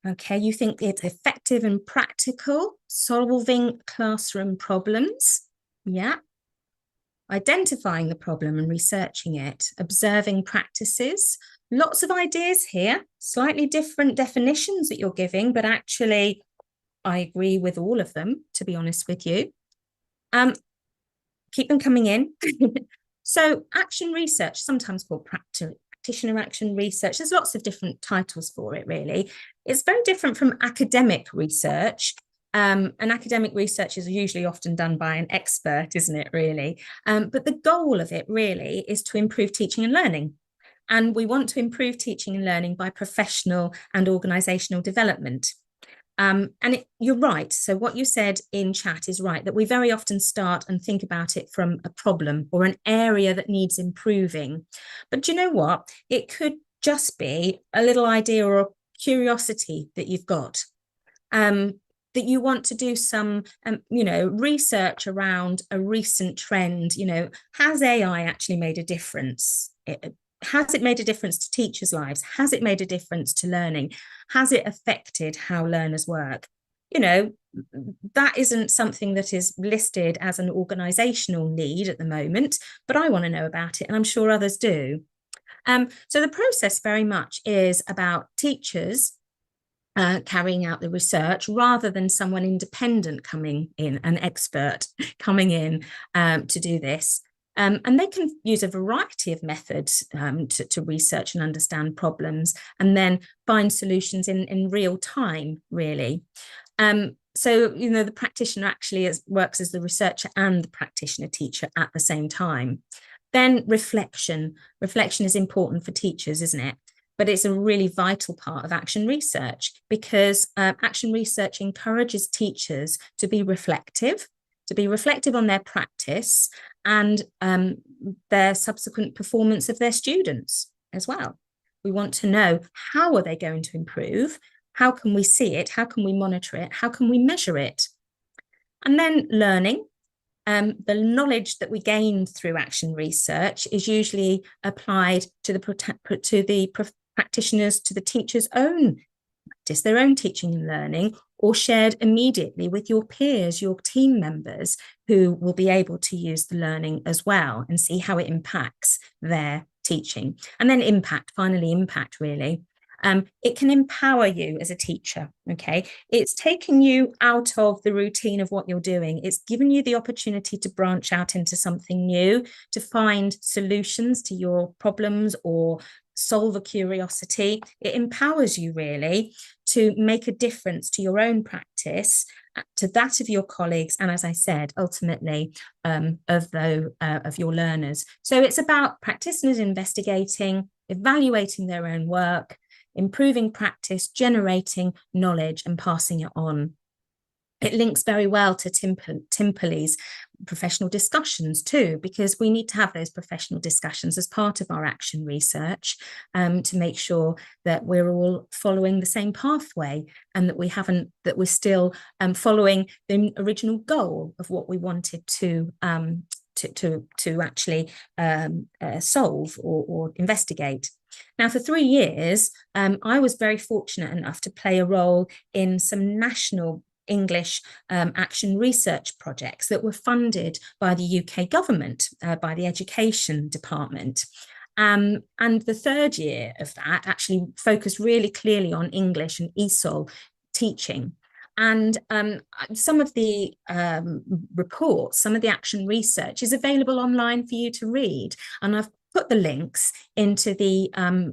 Okay, you think it's effective and practical, solving classroom problems. Yeah. Identifying the problem and researching it, observing practices. Lots of ideas here, slightly different definitions that you're giving, but actually I agree with all of them, to be honest with you. Keep them coming in. So action research, sometimes called practitioner action research. There's lots of different titles for it, really. It's very different from academic research. And academic research is usually often done by an expert, isn't it, really? But the goal of it really is to improve teaching and learning. And we want to improve teaching and learning by professional and organisational development. You're right. So what you said in chat is right, that we very often start and think about it from a problem or an area that needs improving. But do you know what? It could just be a little idea or a curiosity that you've got. That you want to do some, research around a recent trend. Has AI actually made a difference? Has it made a difference to teachers' lives? Has it made a difference to learning? Has it affected how learners work? That isn't something that is listed as an organisational need at the moment, but I want to know about it, and I'm sure others do. So the process very much is about teachers carrying out the research rather than someone independent coming in, an expert coming in to do this. And they can use a variety of methods to research and understand problems and then find solutions in real time, really. So, the practitioner actually works as the researcher and the practitioner teacher at the same time. Then reflection. Reflection is important for teachers, isn't it? But it's a really vital part of action research because action research encourages teachers to be reflective on their practice and their subsequent performance of their students as well. We want to know, how are they going to improve? How can we see it? How can we monitor it? How can we measure it? And then learning. The knowledge that we gain through action research is usually applied to the practitioners, to the teacher's own practice, their own teaching and learning, or shared immediately with your peers, your team members, who will be able to use the learning as well and see how it impacts their teaching. And then impact, really. It can empower you as a teacher, okay? It's taking you out of the routine of what you're doing. It's given you the opportunity to branch out into something new, to find solutions to your problems or solve a curiosity. It empowers you really to make a difference to your own practice, to that of your colleagues, and as I said, ultimately of your learners. So it's about practitioners investigating, evaluating their own work, improving practice, generating knowledge and passing it on. It links very well to Tim Pulley's professional discussions too, because we need to have those professional discussions as part of our action research to make sure that we're all following the same pathway and that we're still following the original goal of what we wanted to actually solve or investigate. Now, for 3 years, I was very fortunate enough to play a role in some national English action research projects that were funded by the UK government, by the Education Department. And the 3rd year of that actually focused really clearly on English and ESOL teaching. And some of the reports, some of the action research is available online for you to read. And I've put the links into the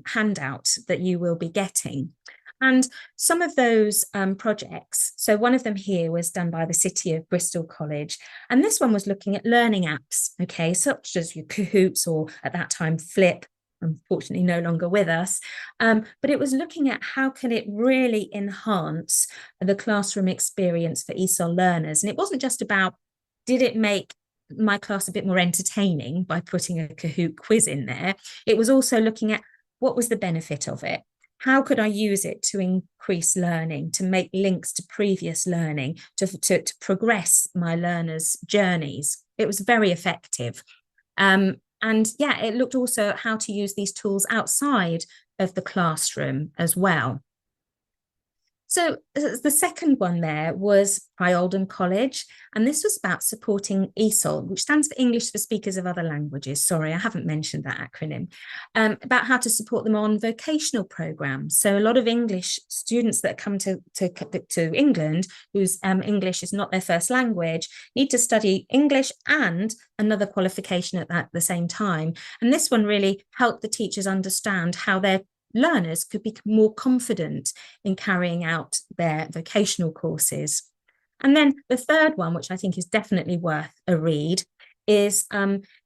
handout that you will be getting. And some of those projects, so one of them here was done by the City of Bristol College, and this one was looking at learning apps, okay, such as your Kahoots or at that time Flip, unfortunately no longer with us, but it was looking at how can it really enhance the classroom experience for ESOL learners. And it wasn't just about, did it make my class a bit more entertaining by putting a Kahoot quiz in there? It was also looking at what was the benefit of it? How could I use it to increase learning, to make links to previous learning, to progress my learners' journeys? It was very effective. And yeah, it looked also at how to use these tools outside of the classroom as well. So the second one there was High Oldham College, and this was about supporting ESOL, which stands for English for Speakers of Other Languages. Sorry, I haven't mentioned that acronym, about how to support them on vocational programs. So a lot of English students that come to England, whose English is not their first language, need to study English and another qualification at the same time. And this one really helped the teachers understand how their learners could be more confident in carrying out their vocational courses. And then the third one, which I think is definitely worth a read, is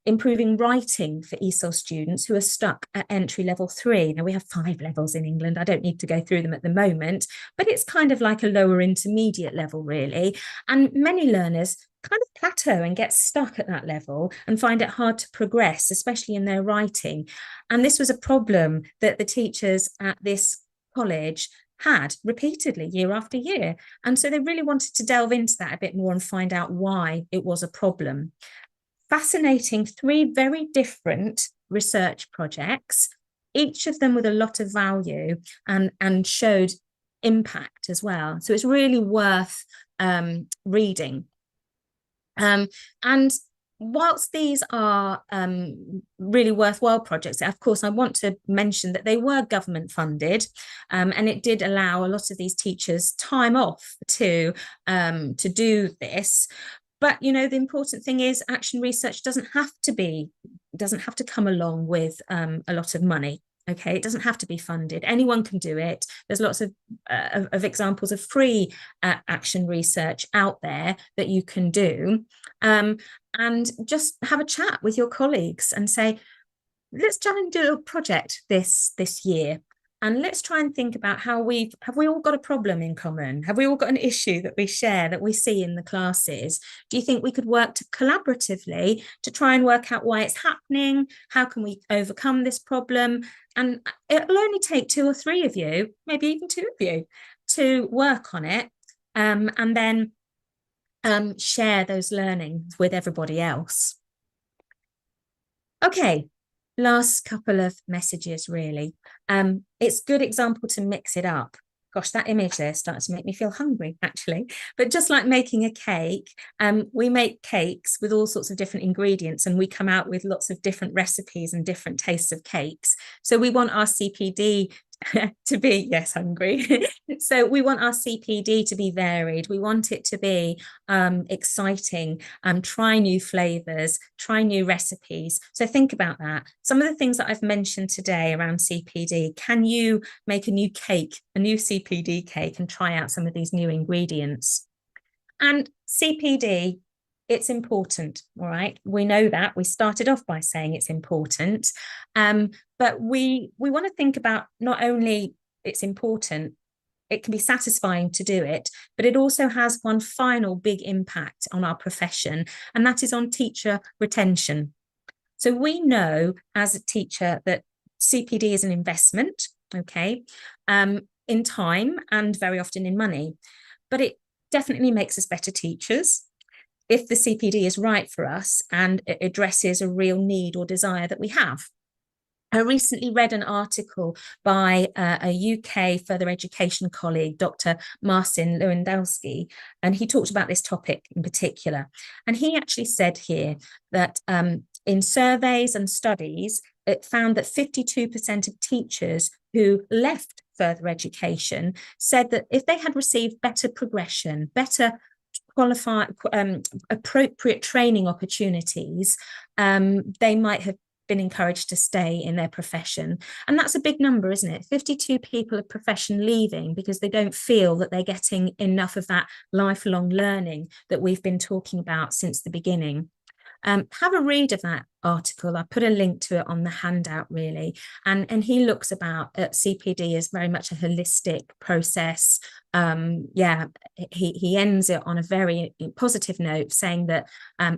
improving writing for ESOL students who are stuck at entry level 3. Now, we have 5 levels in England. I don't need to go through them at the moment, but it's kind of like a lower intermediate level, really. And many learners kind of plateau and get stuck at that level and find it hard to progress, especially in their writing. And this was a problem that the teachers at this college had repeatedly year after year. And so they really wanted to delve into that a bit more and find out why it was a problem. Fascinating 3 very different research projects, each of them with a lot of value and showed impact as well. So it's really worth reading. And whilst these are really worthwhile projects, of course, I want to mention that they were government funded, and it did allow a lot of these teachers time off to do this. But, you know, the important thing is action research doesn't have to come along with a lot of money. Okay, it doesn't have to be funded. Anyone can do it. There's lots of examples of free action research out there that you can do. And just have a chat with your colleagues and say, let's try and do a project this year. And let's try and think about have we all got a problem in common? Have we all got an issue that we share, that we see in the classes? Do you think we could work collaboratively to try and work out why it's happening? How can we overcome this problem? And it'll only take 2 or 3 of you, maybe even 2 of you, to work on it, and then share those learnings with everybody else. Okay. Last couple of messages, really. It's a good example to mix it up. Gosh, that image there starts to make me feel hungry, actually. But just like making a cake, we make cakes with all sorts of different ingredients, and we come out with lots of different recipes and different tastes of cakes. So we want our CPD to be, yes, hungry. So we want our CPD to be varied. We want it to be exciting, try new flavors, try new recipes. So think about that. Some of the things that I've mentioned today around CPD, can you make a new cake, a new CPD cake, and try out some of these new ingredients? And CPD, it's important, all right? We know that. We started off by saying it's important. But we want to think about not only it's important, it can be satisfying to do it, but it also has one final big impact on our profession, and that is on teacher retention. So we know as a teacher that CPD is an investment, okay, in time and very often in money, but it definitely makes us better teachers if the CPD is right for us and it addresses a real need or desire that we have. I recently read an article by a UK further education colleague, Dr. Marcin Lewandowski, and he talked about this topic in particular. And he actually said here that in surveys and studies, it found that 52% of teachers who left further education said that if they had received better progression, better qualified, appropriate training opportunities, they might have been encouraged to stay in their profession. And that's a big number, isn't it? 52 people of profession leaving because they don't feel that they're getting enough of that lifelong learning that we've been talking about since the beginning. Have a read of that article. I put a link to it on the handout, really. And he looks about at CPD as very much a holistic process. Yeah, he ends it on a very positive note, saying that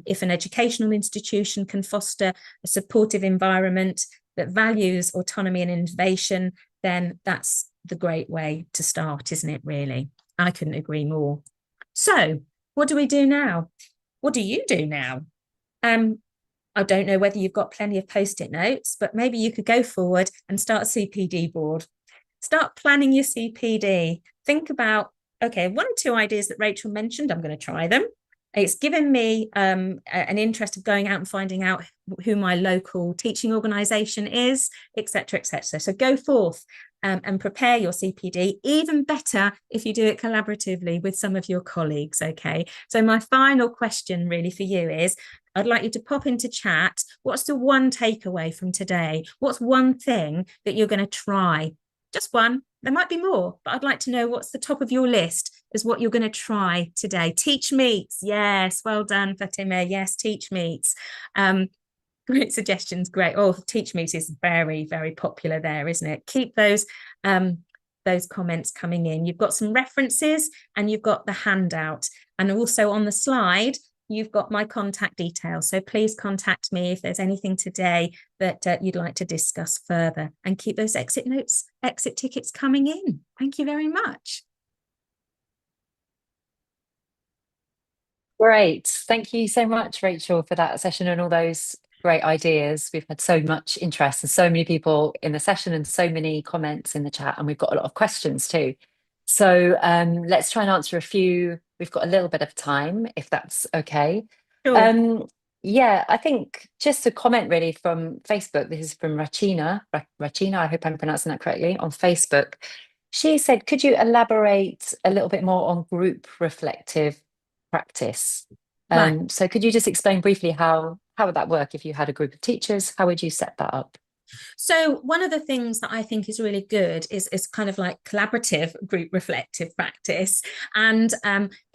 if an educational institution can foster a supportive environment that values autonomy and innovation, then that's the great way to start, isn't it, really? I couldn't agree more. So what do we do now? What do you do now? I don't know whether you've got plenty of post-it notes, but maybe you could go forward and start a CPD board. Start planning your CPD. Think about, okay, one or two ideas that Rachel mentioned, I'm going to try them. It's given me an interest of going out and finding out who my local teaching organisation is, etc., etc. So go forth and prepare your CPD. Even better if you do it collaboratively with some of your colleagues, okay? So my final question really for you is, I'd like you to pop into chat. What's the one takeaway from today? What's one thing that you're going to try? Just one. There might be more, but I'd like to know what's the top of your list is what you're going to try today. Teach meets. Yes, well done, Fatima. Yes, teach meets. Great suggestions. Great. Oh, teach meets is very, very popular there, isn't it? Keep those comments coming in. You've got some references and you've got the handout. And also on the slide, you've got my contact details. So please contact me if there's anything today that you'd like to discuss further, and keep those exit notes, exit tickets coming in. Thank you very much. Great. Thank you so much, Rachel, for that session and all those great ideas. We've had so much interest and so many people in the session and so many comments in the chat, and we've got a lot of questions too. So let's try and answer a few. We've got a little bit of time, if that's okay. Sure. Yeah, I think just a comment really from Facebook. This is from Rachina. Rachina, I hope I'm pronouncing that correctly, on Facebook. She said, could you elaborate a little bit more on group reflective practice? Right. So could you just explain briefly how would that work if you had a group of teachers? How would you set that up? So one of the things that I think is really good is kind of like collaborative group reflective practice. And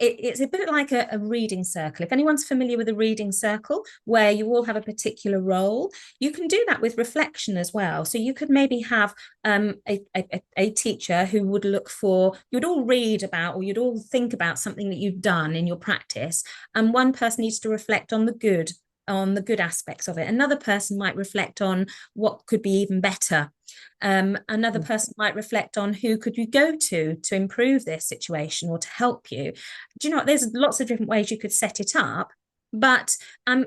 it's a bit like a reading circle. If anyone's familiar with a reading circle where you all have a particular role, you can do that with reflection as well. So you could maybe have a teacher who would look for, you'd all read about or you'd all think about something that you've done in your practice. And one person needs to reflect on the good aspects of it. Another person might reflect on what could be even better. Another person might reflect on who could you go to improve this situation or to help you. Do you know what? There's lots of different ways you could set it up, but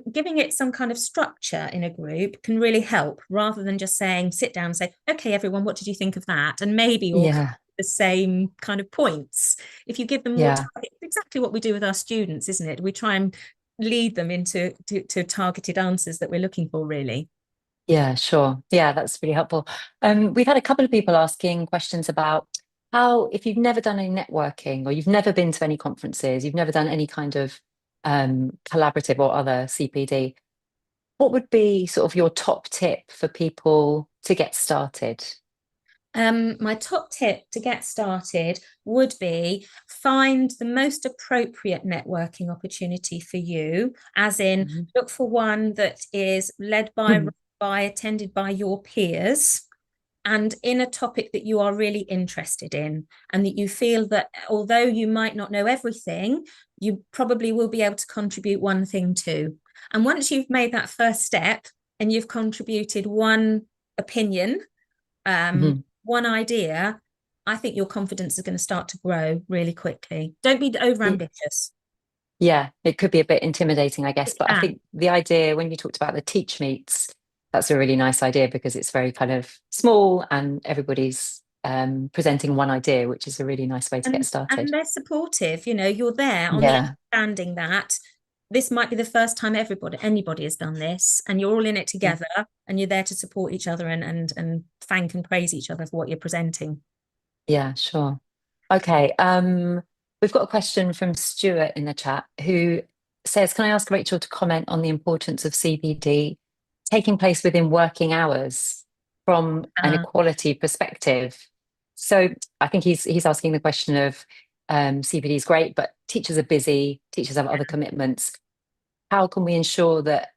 giving it some kind of structure in a group can really help, rather than just saying, sit down and say, okay, everyone, what did you think of that? And maybe all Yeah, the same kind of points. If you give them more yeah. time, it's exactly what we do with our students, isn't it? We try and lead them into to targeted answers that we're looking for, really. Yeah, sure. Yeah, that's really helpful. We've had a couple of people asking questions about how, if you've never done any networking or you've never been to any conferences, you've never done any kind of collaborative or other CPD, what would be sort of your top tip for people to get started? My top tip to get started would be find the most appropriate networking opportunity for you, as in Mhm. look for one that is led by attended by your peers and in a topic that you are really interested in, and that you feel that although you might not know everything, you probably will be able to contribute one thing too. And once you've made that first step and you've contributed one opinion, Mhm. one idea, I think your confidence is going to start to grow really quickly. Don't be over Y- ambitious. Yeah, it could be a bit intimidating, I guess, It but I can. think the idea when you talked about the teach meets, that's a really nice idea because it's very kind of small and everybody's presenting one idea, which is a really nice way to get And started. they're supportive. You're there on the Yeah. understanding that this might be the first time anybody has done this, and you're all in it Mm. together, and you're there to support each other and thank and praise each other for what you're presenting. Yeah, sure. Okay. We've got a question from Stuart in the chat who says, can I ask Rachel to comment on the importance of CPD taking place within working hours from an Uh, equality perspective? So I think he's asking the question of CPD is great, but teachers are busy, teachers have other commitments. How can we ensure that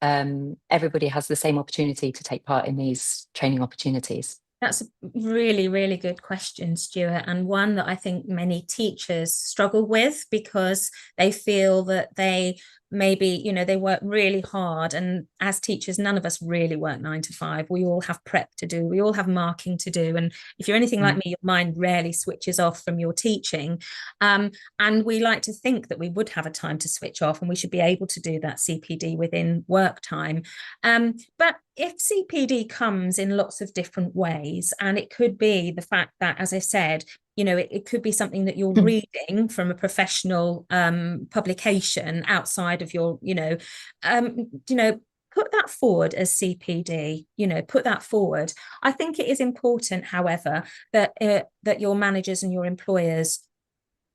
everybody has the same opportunity to take part in these training opportunities? That's a really, really good question, Stuart, and one that I think many teachers struggle with because they feel that they maybe, they work really hard. And as teachers, none of us really work 9 to 5. We all have prep to do, we all have marking to do. And if you're anything like Mm, me, your mind rarely switches off from your teaching. And we like to think that we would have a time to switch off and we should be able to do that CPD within work time. But if CPD comes in lots of different ways, and it could be the fact that, as I said, it could be something that you're mm, reading from a professional publication outside of your, put that forward as CPD, put that forward. I think it is important, however, that your managers and your employers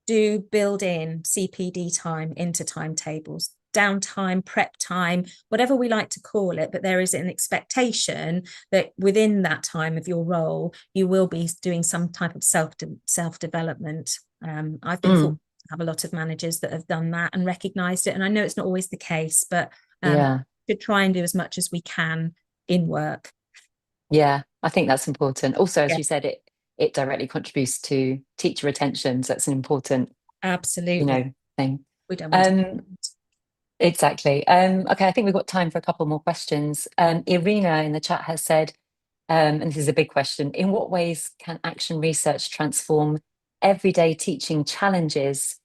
do build in CPD time into timetables, downtime, prep time, whatever we like to call it. But there is an expectation that within that time of your role, you will be doing some type of self development. I've been fortunate mm. to have a lot of managers that have done that and recognized it. And I know it's not always the case, but Yeah. to try and do as much as we can in work. Yeah, I think that's important. Also, as Yeah, you said, it directly contributes to teacher retention, so it's an important, absolutely. thing. We don't want to. Um, exactly. Okay, I think we've got time for a couple more questions. Irina in the chat has said, and this is a big question, in what ways can action research transform everyday teaching challenges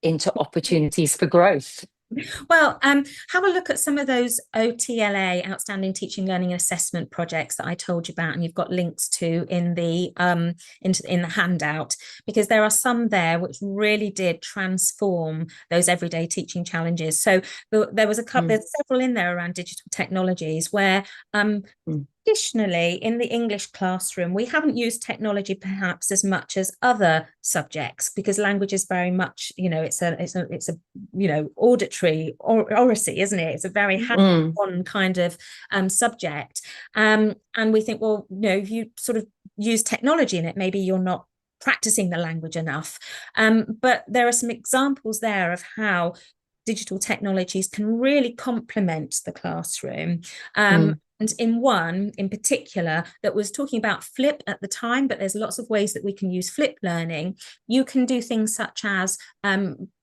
into opportunities for growth? Well, have a look at some of those OTLA, Outstanding Teaching, Learning and Assessment projects that I told you about, and you've got links to in the in the handout, because there are some there which really did transform those everyday teaching challenges. So there was a couple, Mm, there's several in there around digital technologies where mm, traditionally in the English classroom, we haven't used technology perhaps as much as other subjects because language is very much, it's a auditory or oracy, isn't it? It's a very mm, hands-on kind of subject. And we think, well, if you sort of use technology in it, maybe you're not practicing the language enough. But there are some examples there of how digital technologies can really complement the classroom. mm, And in one in particular that was talking about flip at the time, but there's lots of ways that we can use flip learning. You can do things such as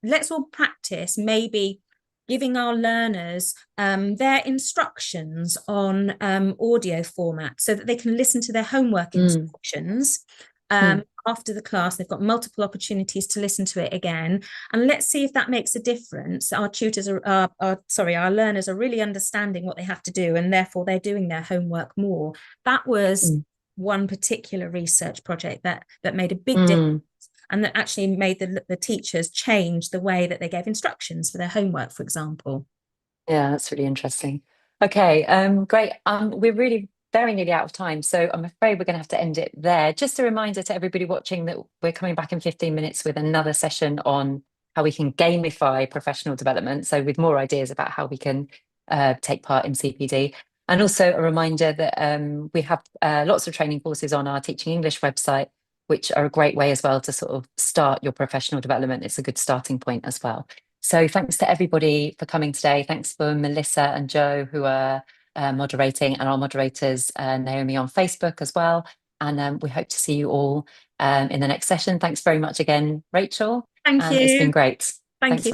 let's all practice maybe giving our learners their instructions on audio format so that they can listen to their homework mm, instructions mm, after the class. They've got multiple opportunities to listen to it again, and let's see if that makes a difference. Our tutors our learners are really understanding what they have to do, and therefore they're doing their homework more. That was mm, one particular research project that made a big difference, mm. and that actually made the teachers change the way that they gave instructions for their homework, for example. Yeah, that's really interesting. Okay, great. We're really very nearly out of time, so I'm afraid we're going to have to end it there. Just a reminder to everybody watching that we're coming back in 15 minutes with another session on how we can gamify professional development. So with more ideas about how we can take part in CPD. And also a reminder that we have lots of training courses on our Teaching English website, which are a great way as well to sort of start your professional development. It's a good starting point as well. So thanks to everybody for coming today. Thanks for Melissa and Joe, who are moderating, and our moderators, Naomi on Facebook as well. And we hope to see you all in the next session. Thanks very much again, Rachel. Thank And it's been you. great. Thank Thanks. you.